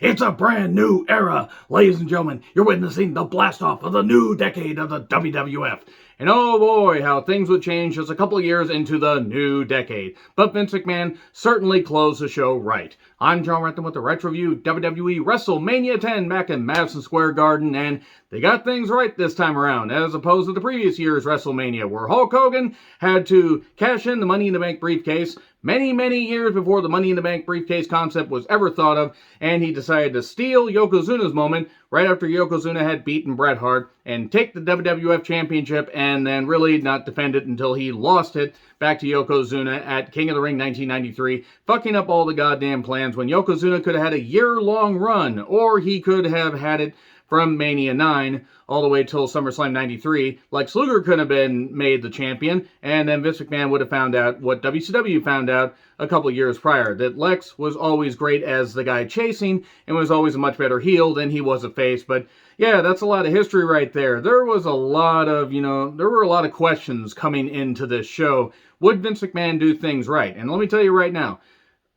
It's a brand new era. Ladies and gentlemen, you're witnessing the blast-off of the new decade of the WWF. And oh boy, how things would change just a couple of years into the new decade. But Vince McMahon certainly closed the show right. I'm John Renton with the Retro Review WWE WrestleMania 10 back in Madison Square Garden, and they got things right this time around, as opposed to the previous year's WrestleMania, where Hulk Hogan had to cash in the Money in the Bank briefcase many years before the Money in the Bank briefcase concept was ever thought of, and he decided to steal Yokozuna's moment right after Yokozuna had beaten Bret Hart and take the WWF Championship and then really not defend it until he lost it back to Yokozuna at King of the Ring 1993, fucking up all the goddamn plans when Yokozuna could have had a year-long run, or he could have had it from Mania 9 all the way till SummerSlam 93. Lex Luger could have been made the champion, and then Vince McMahon would have found out what WCW found out a couple years prior, that Lex was always great as the guy chasing and was always a much better heel than he was a face. But yeah, that's a lot of history right there. There was a lot of, there were a lot of questions coming into this show. Would Vince McMahon do things right? And let me tell you right now,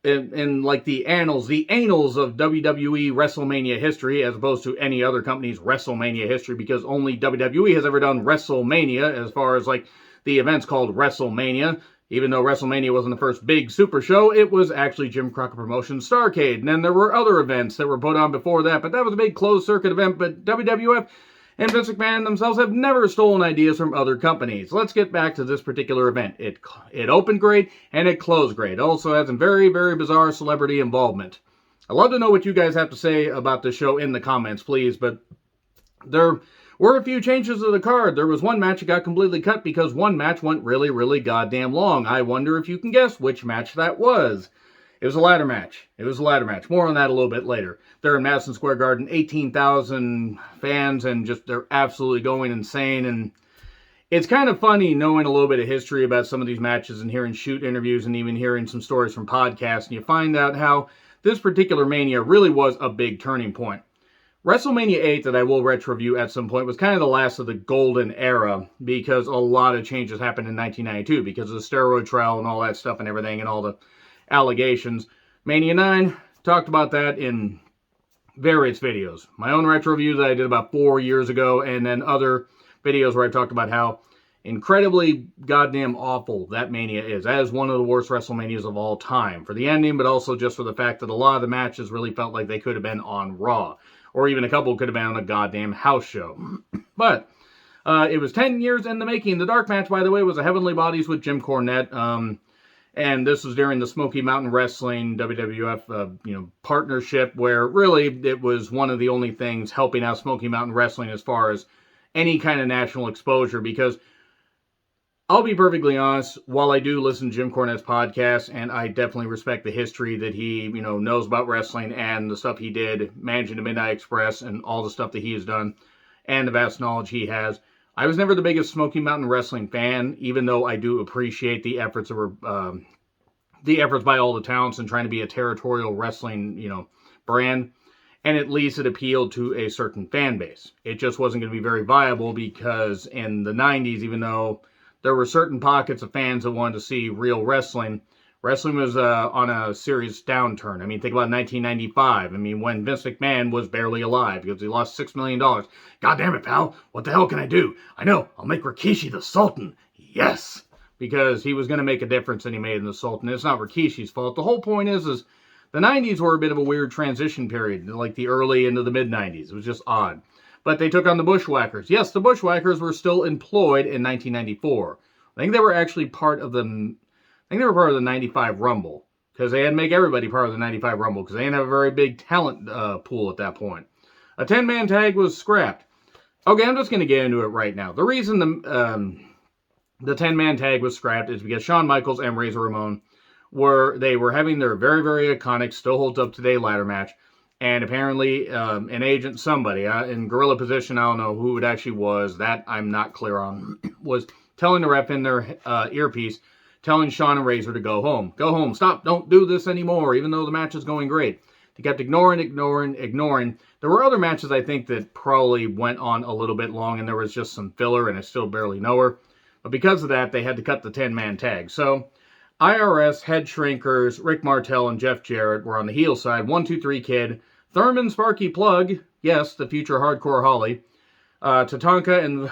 in like the annals of WWE WrestleMania history, as opposed to any other company's WrestleMania history, because only WWE has ever done WrestleMania as far as like the events called WrestleMania. Even though WrestleMania wasn't the first big super show, it was actually Jim Crockett Promotions Starrcade. And then there were other events that were put on before that, but that was a big closed circuit event. But WWF and Vince McMahon themselves have never stolen ideas from other companies. Let's get back to this particular event. It opened great, and it closed great. It also has some very bizarre celebrity involvement. I'd love to know what you guys have to say about the show in the comments, please. But there were a few changes to the card. There was one match that got completely cut because one match went really goddamn long. I wonder if you can guess which match that was. It was a ladder match. More on that a little bit later. They're in Madison Square Garden, 18,000 fans, and just they're absolutely going insane. And it's kind of funny knowing a little bit of history about some of these matches and hearing shoot interviews and even hearing some stories from podcasts. And you find out how this particular Mania really was a big turning point. WrestleMania 8, that I will retro review at some point, was kind of the last of the golden era because a lot of changes happened in 1992 because of the steroid trial and all that stuff and everything and all the allegations. Mania 9, talked about that in various videos. My own retro review that I did about 4 years ago, and then other videos where I talked about how incredibly goddamn awful that Mania is. That is one of the worst WrestleManias of all time. For the ending, but also just for the fact that a lot of the matches really felt like they could have been on Raw. Or even a couple could have been on a goddamn house show. But it was 10 years in the making. The dark match, by the way, was a Heavenly Bodies with Jim Cornette. And this was during the Smoky Mountain Wrestling WWF partnership, where really it was one of the only things helping out Smoky Mountain Wrestling as far as any kind of national exposure. Because I'll be perfectly honest, while I do listen to Jim Cornette's podcast, and I definitely respect the history that he knows about wrestling and the stuff he did, managing the Midnight Express and all the stuff that he has done, and the vast knowledge he has, I was never the biggest Smoky Mountain Wrestling fan, even though I do appreciate the efforts by all the talents and trying to be a territorial wrestling, brand. And at least it appealed to a certain fan base. It just wasn't going to be very viable because in the 90s, even though there were certain pockets of fans that wanted to see real wrestling, wrestling was on a serious downturn. I mean, think about 1995. I mean, when Vince McMahon was barely alive because he lost $6 million. God damn it, pal. What the hell can I do? I know. I'll make Rikishi the Sultan. Yes. Because he was going to make a difference and he made him the Sultan. It's not Rikishi's fault. The whole point is the 90s were a bit of a weird transition period, like the early into the mid-90s. It was just odd. But they took on the Bushwhackers. Yes, the Bushwhackers were still employed in 1994. I think they were actually part of the 95 Rumble. Because they had to make everybody part of the 95 Rumble. Because they didn't have a very big talent pool at that point. A 10-man tag was scrapped. Okay, I'm just going to get into it right now. The reason the 10-man tag was scrapped is because Shawn Michaels and Razor Ramon were having their very iconic, still holds up today ladder match. And apparently, an agent, somebody, in gorilla position, I don't know who it actually was, that I'm not clear on, was telling the ref in their earpiece, telling Shawn and Razor to go home. Go home. Stop. Don't do this anymore, even though the match is going great. They kept ignoring. There were other matches, I think, that probably went on a little bit long, and there was just some filler, and I still barely know her. But because of that, they had to cut the 10-man tag. So IRS, Head Shrinkers, Rick Martel, and Jeff Jarrett were on the heel side. 1, 2, 3 Kid, Thurman Sparky Plug, yes, the future Hardcore Holly, Tatanka and,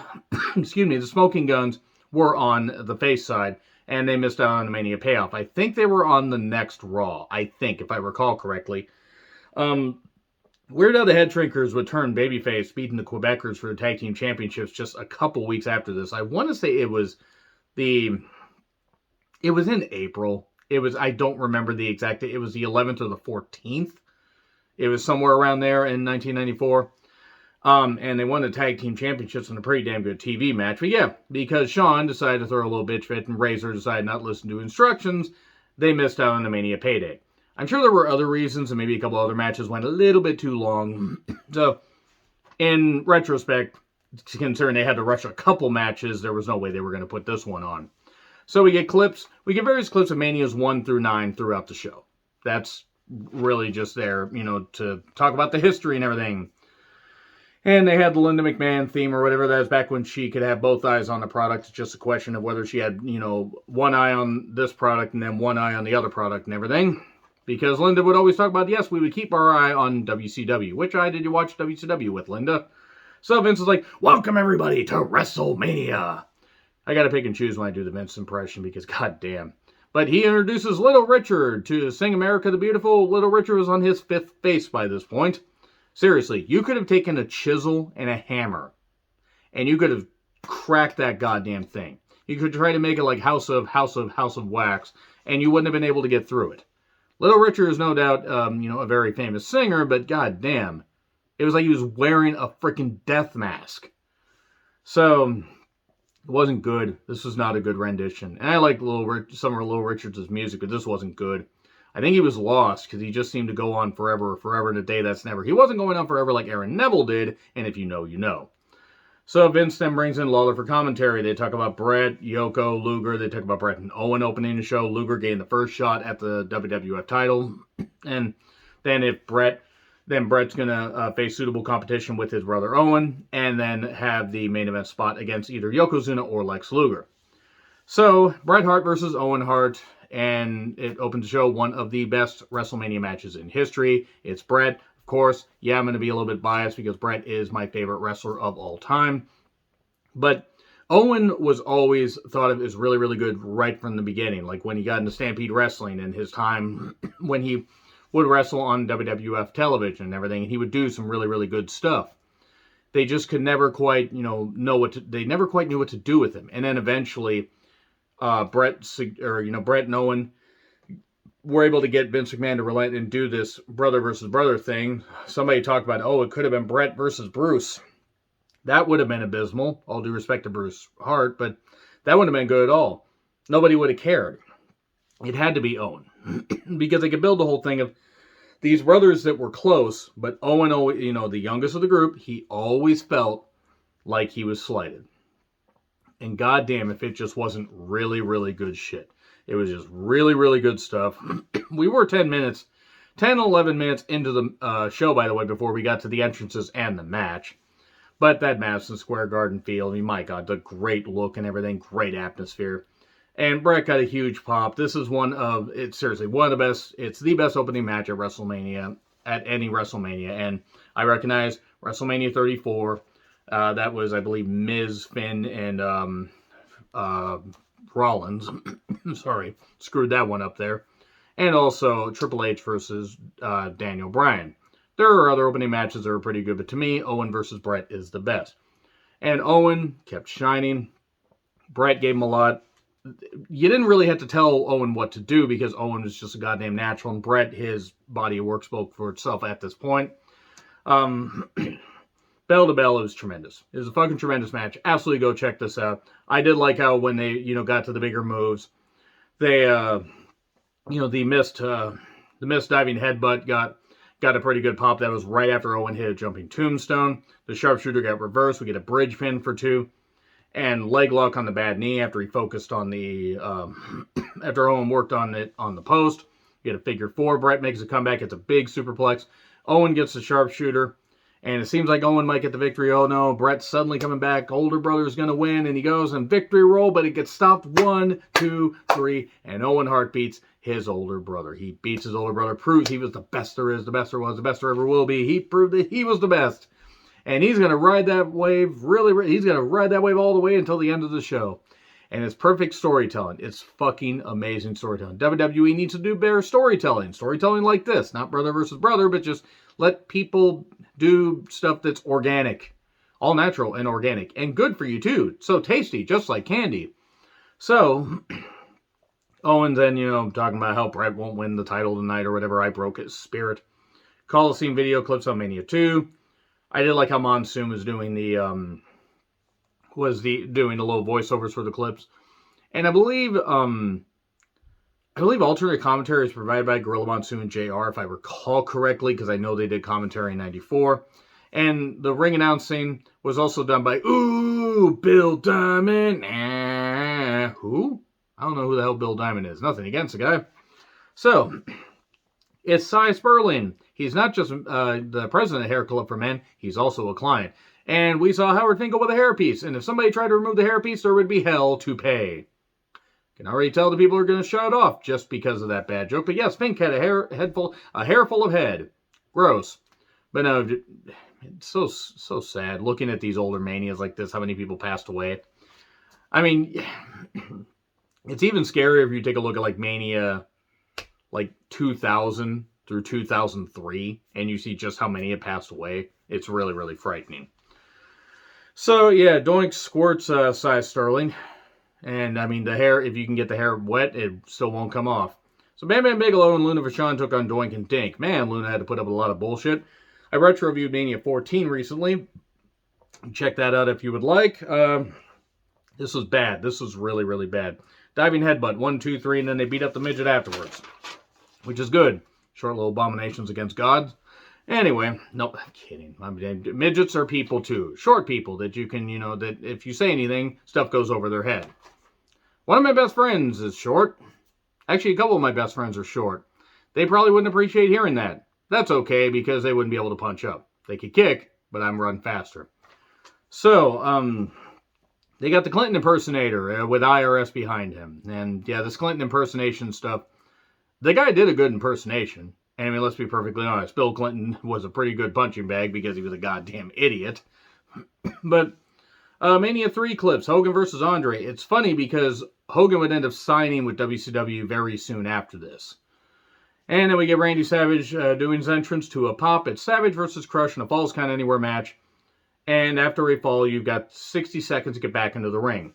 excuse me, the Smoking Guns were on the face side, and they missed out on the Mania payoff. I think they were on the next Raw, I think, if I recall correctly. Weird Al the Head Shrinkers would turn babyface, beating the Quebecers for the Tag Team Championships just a couple weeks after this. I want to say it was in April. I don't remember the exact date. It was the 11th or the 14th. It was somewhere around there in 1994. And they won the Tag Team Championships in a pretty damn good TV match. But yeah, because Shawn decided to throw a little bitch fit and Razor decided not to listen to instructions, they missed out on the Mania payday. I'm sure there were other reasons, and maybe a couple other matches went a little bit too long. So, in retrospect, considering they had to rush a couple matches, there was no way they were going to put this one on. So we get clips. We get various clips of Manias 1 through 9 throughout the show. That's really just there, to talk about the history and everything. And they had the Linda McMahon theme or whatever that is back when she could have both eyes on the product. It's just a question of whether she had, one eye on this product and then one eye on the other product and everything. Because Linda would always talk about, yes, we would keep our eye on WCW. Which eye did you watch WCW with, Linda? So Vince is like, welcome everybody to WrestleMania. I gotta pick and choose when I do the Vince impression because goddamn. But he introduces Little Richard to Sing America the Beautiful. Little Richard was on his 5th face by this point. Seriously, you could have taken a chisel and a hammer, and you could have cracked that goddamn thing. You could try to make it like House of Wax, and you wouldn't have been able to get through it. Little Richard is no doubt, a very famous singer, but goddamn, it was like he was wearing a freaking death mask. So, it wasn't good. This was not a good rendition. And I like some of Little Richard's music, but this wasn't good. I think he was lost because he just seemed to go on forever in a day that's never. He wasn't going on forever like Aaron Neville did, and if you know, you know. So Vince then brings in Lawler for commentary. They talk about Bret, Yoko, Luger. They talk about Bret and Owen opening the show. Luger gained the first shot at the WWF title. And then Brett's going to face suitable competition with his brother Owen, and then have the main event spot against either Yokozuna or Lex Luger. So, Bret Hart versus Owen Hart. And it opened the show, one of the best WrestleMania matches in history. It's Bret, of course. Yeah, I'm going to be a little bit biased because Bret is my favorite wrestler of all time. But Owen was always thought of as really, really good right from the beginning. Like when he got into Stampede Wrestling and his time when he would wrestle on WWF television and everything. And he would do some really, really good stuff. They just could never quite, they never quite knew what to do with him. And then eventually Bret and Owen were able to get Vince McMahon to relent and do this brother versus brother thing. Somebody talked about, it could have been Bret versus Bruce. That would have been abysmal, all due respect to Bruce Hart, but that wouldn't have been good at all. Nobody would have cared. It had to be Owen. Because they could build the whole thing of these brothers that were close, but Owen, the youngest of the group, he always felt like he was slighted. And goddamn if it just wasn't really, really good shit. It was just really, really good stuff. We were 11 minutes into the show, by the way, before we got to the entrances and the match. But that Madison Square Garden feel, my God, the great look and everything, great atmosphere. And Bret got a huge pop. This is one of the best, it's the best opening match at WrestleMania, at any WrestleMania. And I recognize WrestleMania 34, that was, I believe, Miz, Finn, and Rollins. Sorry, screwed that one up there. And also Triple H versus Daniel Bryan. There are other opening matches that are pretty good, but to me, Owen versus Bret is the best. And Owen kept shining. Bret gave him a lot. You didn't really have to tell Owen what to do because Owen was just a goddamn natural, and Bret, his body of work spoke for itself at this point. Bell to bell, it was tremendous. It was a fucking tremendous match. Absolutely go check this out. I did like how when they, got to the bigger moves, they, the missed diving headbutt got a pretty good pop. That was right after Owen hit a jumping tombstone. The sharpshooter got reversed. We get a bridge pin for 2. And leg lock on the bad knee after he focused on the, after Owen worked on it on the post. You get a figure 4. Bret makes a comeback. It's a big superplex. Owen gets the sharpshooter. And it seems like Owen might get the victory. Oh no, Bret's suddenly coming back. Older brother's going to win. And he goes in victory roll, but it gets stopped. 1, 2, 3. And Owen Hart beats his older brother. He beats his older brother, proves he was the best there is, the best there was, the best there ever will be. He proved that he was the best. And he's going to ride that wave he's going to ride that wave all the way until the end of the show. And it's perfect storytelling. It's fucking amazing storytelling. WWE needs to do better storytelling. Storytelling like this. Not brother versus brother, but just let people do stuff that's organic. All natural and organic. And good for you too. So tasty, just like candy. So, Owens then, talking about how Brett won't win the title tonight or whatever. I broke his spirit. Coliseum video clips on Mania 2. I did like how Monsoon was doing the little voiceovers for the clips. And I believe alternate commentary is provided by Gorilla Monsoon and JR, if I recall correctly, because I know they did commentary in 94. And the ring announcing was also done by, Bill Diamond. Who? I don't know who the hell Bill Diamond is. Nothing against the guy. So, it's Cy Sperling. He's not just the president of Hair Club for Men, he's also a client. And we saw Howard Finkel with a hairpiece. And if somebody tried to remove the hairpiece, there would be hell to pay. Can already tell the people are going to shut off just because of that bad joke. But yes, Fink had a hair full of head. Gross. But no, it's so sad looking at these older manias like this, how many people passed away. I mean, it's even scarier if you take a look at like Mania like 2000 through 2003 and you see just how many had passed away. It's really, really frightening. So yeah, Doink squirts Cy Sterling. And I mean, the hair, if you can get the hair wet, it still won't come off. So Bam Bam Bigelow and Luna Vachon took on Doink and Dink. Man, Luna had to put up with a lot of bullshit. I retro-reviewed Mania 14 recently. Check that out if you would like. This was bad. This was really, really bad. Diving headbutt, 1, 2, 3, and then they beat up the midget afterwards. Which is good. Short little abominations against gods. Anyway, nope, I'm kidding. Midgets are people too. Short people that you can, that if you say anything, stuff goes over their head. One of my best friends is short. Actually, a couple of my best friends are short. They probably wouldn't appreciate hearing that. That's okay, because they wouldn't be able to punch up. They could kick, but I'm run faster. So, they got the Clinton impersonator with IRS behind him. And yeah, this Clinton impersonation stuff, the guy did a good impersonation. And I mean, let's be perfectly honest. Bill Clinton was a pretty good punching bag because he was a goddamn idiot. But Mania 3 clips, Hogan versus Andre. It's funny because Hogan would end up signing with WCW very soon after this. And then we get Randy Savage doing his entrance to a pop. It's Savage versus Crush in a Falls Count Anywhere match. And after a fall, you've got 60 seconds to get back into the ring.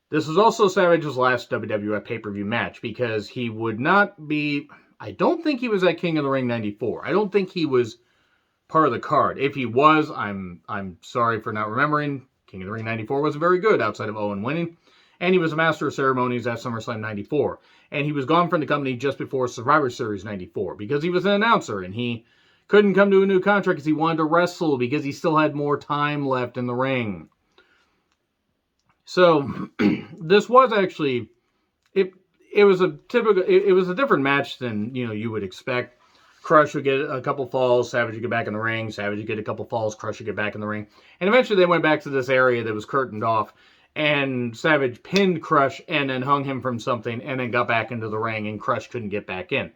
This is also Savage's last WWF pay-per-view match because he would not be... I don't think he was at King of the Ring 94. I don't think he was part of the card. If he was, I'm sorry for not remembering. King of the Ring 94 wasn't very good outside of Owen winning. And he was a Master of Ceremonies at SummerSlam 94. And he was gone from the company just before Survivor Series 94 because he was an announcer and he couldn't come to a new contract because he wanted to wrestle because he still had more time left in the ring. So this was actually... It was a different match than, you would expect. Crush would get a couple falls, Savage would get back in the ring, Savage would get a couple falls, Crush would get back in the ring. And eventually they went back to this area that was curtained off, and Savage pinned Crush and then hung him from something, and then got back into the ring, and Crush couldn't get back in.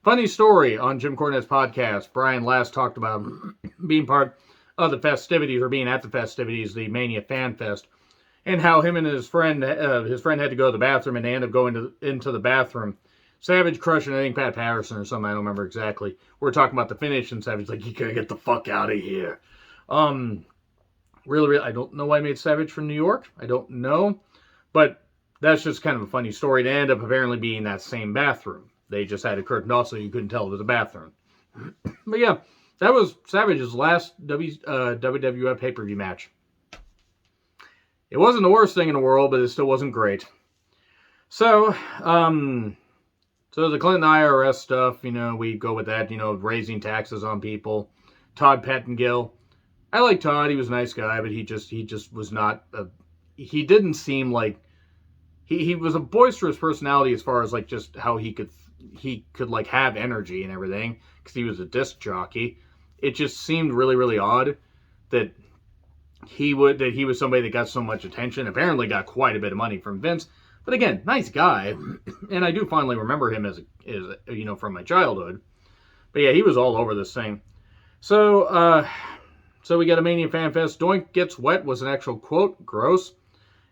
Funny story, on Jim Cornette's podcast, Brian last talked about being part of the festivities, or being at the festivities, the Mania Fan Fest, and how him and his friend had to go to the bathroom, and they ended up going into the bathroom. Savage, Crush, and I think Pat Patterson or something, I don't remember exactly. We're talking about the finish, and Savage's like, you gotta get the fuck out of here. Really, I don't know why I made Savage from New York. I don't know. But that's just kind of a funny story. They end up apparently being that same bathroom. They just had a curtain off so you couldn't tell it was a bathroom. But yeah, that was Savage's last WWF pay-per-view match. It wasn't the worst thing in the world, but it still wasn't great. So the Clinton IRS stuff, we go with that, raising taxes on people. Todd Pettengill. I like Todd. He was a nice guy, but he just was not, he didn't seem like, he was a boisterous personality as far as like just how he could like have energy and everything, because he was a disc jockey. It just seemed really, really odd that he was somebody that got so much attention, apparently got quite a bit of money from Vince, But again, nice guy. And I do finally remember him as from my childhood. But yeah, he was all over this thing. So we got a Mania Fan Fest. Doink gets wet was an actual quote. Gross.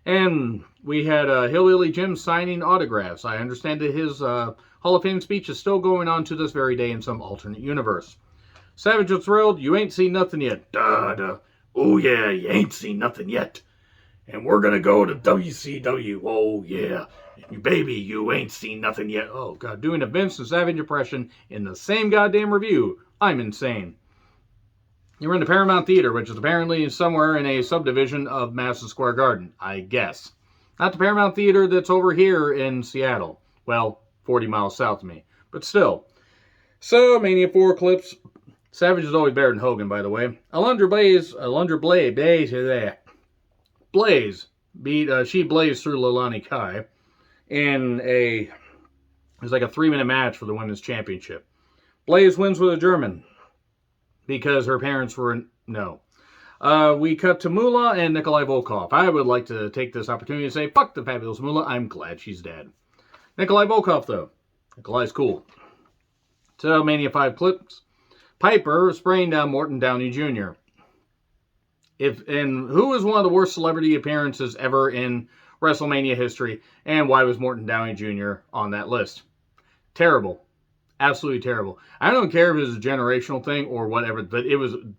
And we had Hillbilly Jim signing autographs. I understand that his Hall of Fame speech is still going on to this very day in some alternate universe. Savage was thrilled. You ain't seen nothing yet. Duh, duh. Oh, yeah, you ain't seen nothing yet. And we're going to go to WCW. Oh, yeah. Baby, you ain't seen nothing yet. Oh, God. Doing a Vince and Savage impression in the same goddamn review. I'm insane. You were in the Paramount Theater, which is apparently somewhere in a subdivision of Madison Square Garden, I guess. Not the Paramount Theater that's over here in Seattle. Well, 40 miles south of me. But still. So, Mania 4 clips. Savage is always better than Hogan, by the way. Alundra Blaze beat, she blazed through Leilani Kai in it was like a 3-minute match for the Women's Championship. Blaze wins with a German because her parents were, no. We cut to Moolah and Nikolai Volkov. I would like to take this opportunity to say, fuck the fabulous Moolah, I'm glad she's dead. Nikolai Volkov, though. Nikolai's cool. So, Mania 5 clips. Piper spraying down Morton Downey Jr. Who was one of the worst celebrity appearances ever in WrestleMania history, and why was Morton Downey Jr. on that list? Terrible. Absolutely terrible. I don't care if it was a generational thing or whatever, but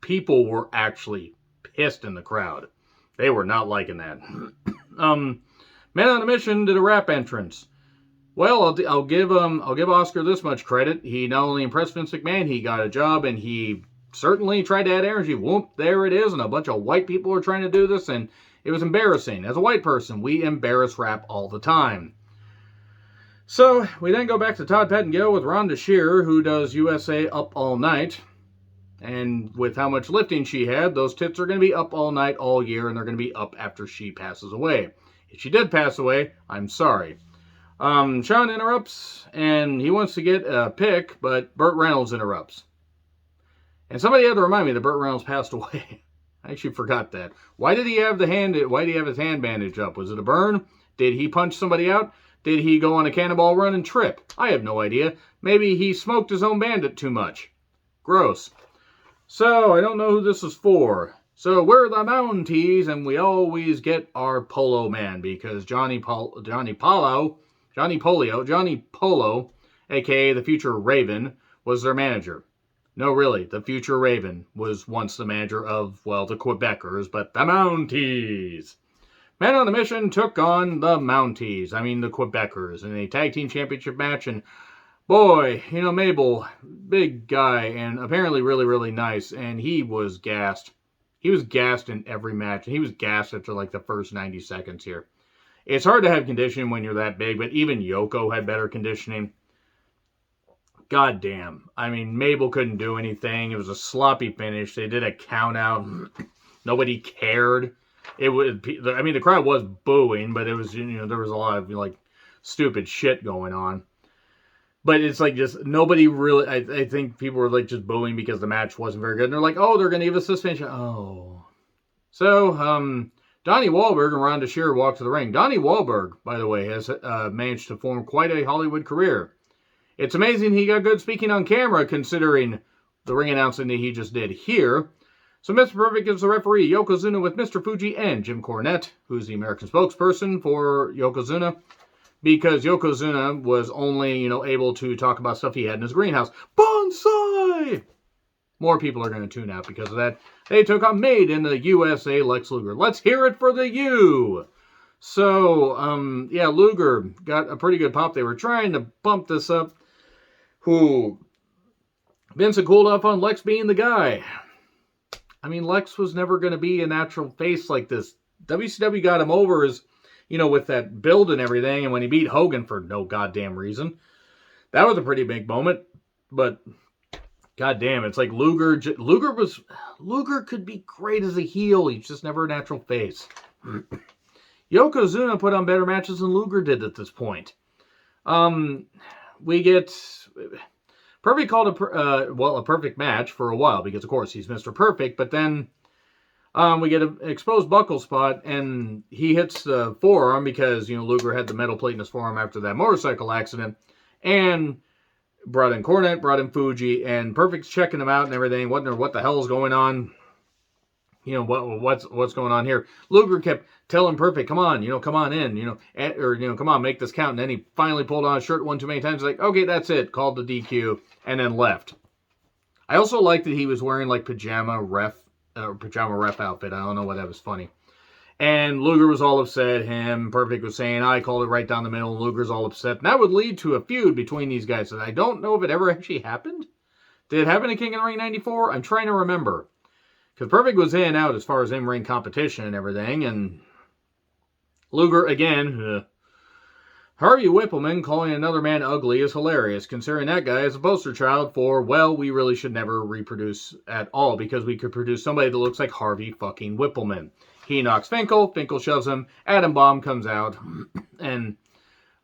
people were actually pissed in the crowd. They were not liking that. Man on a Mission did a rap entrance. Well, I'll give Oscar this much credit. He not only impressed Vince McMahon, he got a job, and he certainly tried to add energy. Whoop, there it is, and a bunch of white people were trying to do this, and it was embarrassing. As a white person, we embarrass rap all the time. So, we then go back to Todd Pettengill with Rhonda Shearer, who does USA Up All Night. And with how much lifting she had, those tits are going to be up all night, all year, and they're going to be up after she passes away. If she did pass away, I'm sorry. Sean interrupts, and he wants to get a pick, but Burt Reynolds interrupts. And somebody had to remind me that Burt Reynolds passed away. I actually forgot that. Why did he have his hand bandaged up? Was it a burn? Did he punch somebody out? Did he go on a cannonball run and trip? I have no idea. Maybe he smoked his own bandit too much. Gross. So, I don't know who this is for. So, we're the Mounties, and we always get our Polo Man, because Johnny Polo, a.k.a. the future Raven, was their manager. No, really, the future Raven was once the manager of, well, the Quebecers, but the Mounties. Man on a Mission took on the Mounties, the Quebecers, in a tag team championship match, and boy, Mabel, big guy, and apparently really, really nice, and he was gassed. He was gassed in every match, and he was gassed after like the first 90 seconds here. It's hard to have conditioning when you're that big, but even Yoko had better conditioning. God damn. Mabel couldn't do anything. It was a sloppy finish. They did a count out. Nobody cared. The crowd was booing, but it was, there was a lot of, stupid shit going on. But it's just, nobody really, I think people were, just booing because the match wasn't very good. And they're like, oh, they're going to give us this finish. Oh. So, Donnie Wahlberg and Rhonda Shearer walk to the ring. Donnie Wahlberg, by the way, has managed to form quite a Hollywood career. It's amazing he got good speaking on camera, considering the ring announcing that he just did here. So Mr. Perfect is the referee, Yokozuna with Mr. Fuji and Jim Cornette, who's the American spokesperson for Yokozuna, because Yokozuna was only, able to talk about stuff he had in his greenhouse. Bonsai! More people are going to tune out because of that. They took on Made in the USA Lex Luger. Let's hear it for the U! So, Luger got a pretty good pop. They were trying to bump this up. Vince had cooled off on Lex being the guy. Lex was never going to be a natural face like this. WCW got him over as, with that build and everything, and when he beat Hogan for no goddamn reason. That was a pretty big moment, but goddamn, it's like Luger could be great as a heel. He's just never a natural face. Yokozuna put on better matches than Luger did at this point. We get Perfect called a perfect match for a while because, of course, he's Mr. Perfect. But then We get an exposed buckle spot, and he hits the forearm because, Luger had the metal plate in his forearm after that motorcycle accident. And brought in Cornette, brought in Fuji, and Perfect's checking him out and everything. Wondering what the hell's going on. What's going on here? Luger kept telling Perfect, come on, come on in, come on, make this count. And then he finally pulled on his shirt one too many times. Like, okay, that's it. Called the DQ and then left. I also liked that he was wearing like pajama ref outfit. I don't know why that was funny. And Luger was all upset. Perfect was saying, I called it right down the middle. And Luger's all upset. And that would lead to a feud between these guys. And I don't know if it ever actually happened. Did it happen in King of the Ring 94? I'm trying to remember. Because Perfect was in and out as far as in-ring competition and everything. And Luger, again, Harvey Whippleman calling another man ugly is hilarious, considering that guy is a poster child for, well, we really should never reproduce at all, because we could produce somebody that looks like Harvey fucking Whippleman. He knocks Finkel shoves him, Adam Bomb comes out and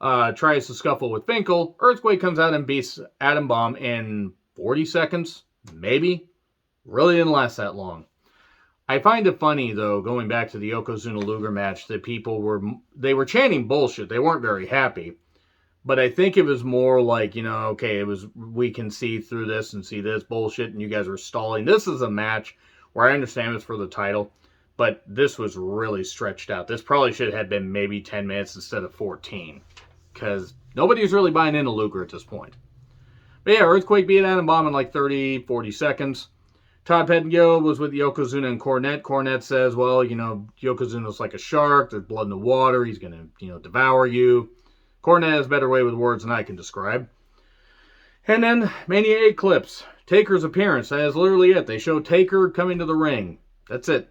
tries to scuffle with Finkel. Earthquake comes out and beats Adam Bomb in 40 seconds, maybe. Really didn't last that long. I find it funny, though, going back to the Yokozuna-Luger match, that people were chanting bullshit. They weren't very happy. But I think it was more like, okay, we can see through this and see this bullshit, and you guys were stalling. This is a match where I understand it's for the title, but this was really stretched out. This probably should have been maybe 10 minutes instead of 14, because nobody's really buying into Luger at this point. But yeah, Earthquake beat Adam Bomb in like 30, 40 seconds. Todd Pettengill was with Yokozuna and Cornette. Cornette says, well, Yokozuna's like a shark. There's blood in the water. He's going to, devour you. Cornette has a better way with words than I can describe. And then Mania 8 clips. Taker's appearance. That is literally it. They show Taker coming to the ring. That's it.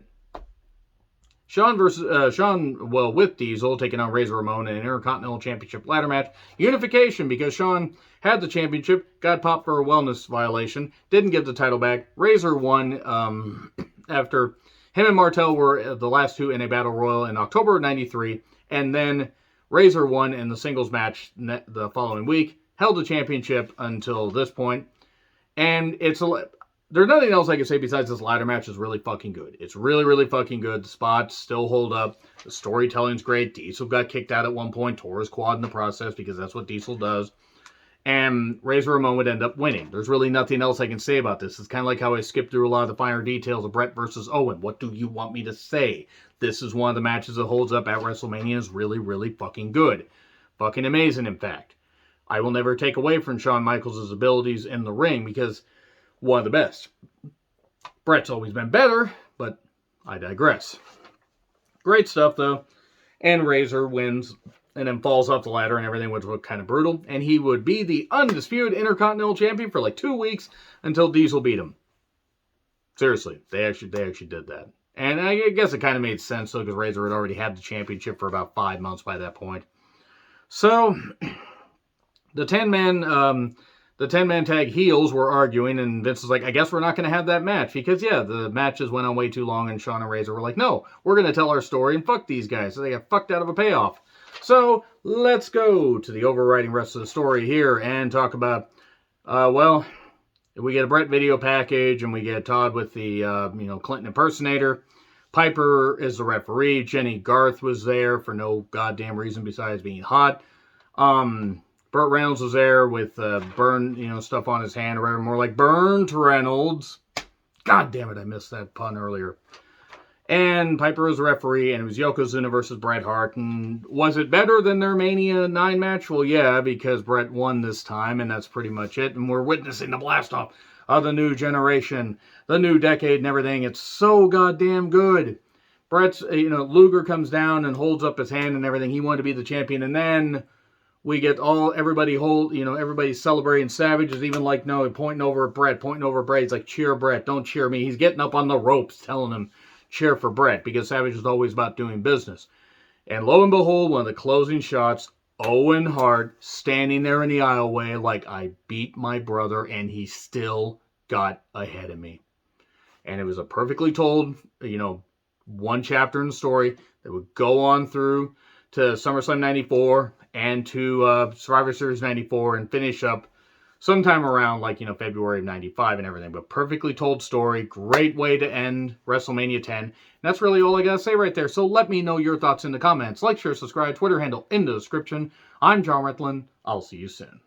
Shawn with Diesel taking on Razor Ramon in an Intercontinental Championship ladder match. Unification, because Shawn had the championship, got popped for a wellness violation, didn't get the title back. Razor won after him and Martel were the last two in a battle royal in October of 93, and then Razor won in the singles match the following week, held the championship until this point, and there's nothing else I can say besides this ladder match is really fucking good. It's really, really fucking good. The spots still hold up. The storytelling's great. Diesel got kicked out at one point, tore his quad in the process, because that's what Diesel does. And Razor Ramon would end up winning. There's really nothing else I can say about this. It's kind of like how I skipped through a lot of the finer details of Brett versus Owen. What do you want me to say? This is one of the matches that holds up at WrestleMania. Is really, really fucking good. Fucking amazing, in fact. I will never take away from Shawn Michaels' abilities in the ring, because one of the best. Brett's always been better, but I digress. Great stuff, though. And Razor wins and then falls off the ladder and everything, which was kind of brutal. And he would be the undisputed Intercontinental Champion for like 2 weeks until Diesel beat him. Seriously, they actually did that. And I guess it kind of made sense, though, because Razor had already had the championship for about 5 months by that point. So, the 10-man tag heels were arguing, and Vince was like, I guess we're not going to have that match. Because, yeah, the matches went on way too long, and Shawn and Razor were like, no, we're going to tell our story and fuck these guys. So they got fucked out of a payoff. So, let's go to the overriding rest of the story here and talk about, we get a Brett video package, and we get Todd with the, Clinton impersonator. Piper is the referee. Jenny Garth was there for no goddamn reason besides being hot. Burt Reynolds was there with burn, stuff on his hand or whatever. More like Burt Reynolds. God damn it, I missed that pun earlier. And Piper was the referee, and it was Yokozuna versus Bret Hart. And was it better than their Mania 9 match? Well, yeah, because Bret won this time, and that's pretty much it. And we're witnessing the blast-off of the new generation, the new decade and everything. It's so goddamn good. Bret's, Luger comes down and holds up his hand and everything. He wanted to be the champion, and then we get everybody's celebrating. Savage is even like, no, pointing over at Bret. He's like, cheer Bret, don't cheer me. He's getting up on the ropes telling him, cheer for Bret, because Savage is always about doing business. And lo and behold, one of the closing shots, Owen Hart standing there in the aisleway like, I beat my brother and he still got ahead of me. And it was a perfectly told, one chapter in the story that would go on through to SummerSlam 94 and to Survivor Series 94 and finish up sometime around, like, February of 95 and everything. But perfectly told story. Great way to end WrestleMania 10. And that's really all I gotta say right there. So let me know your thoughts in the comments. Like, share, subscribe, Twitter handle in the description. I'm John Retlin. I'll see you soon.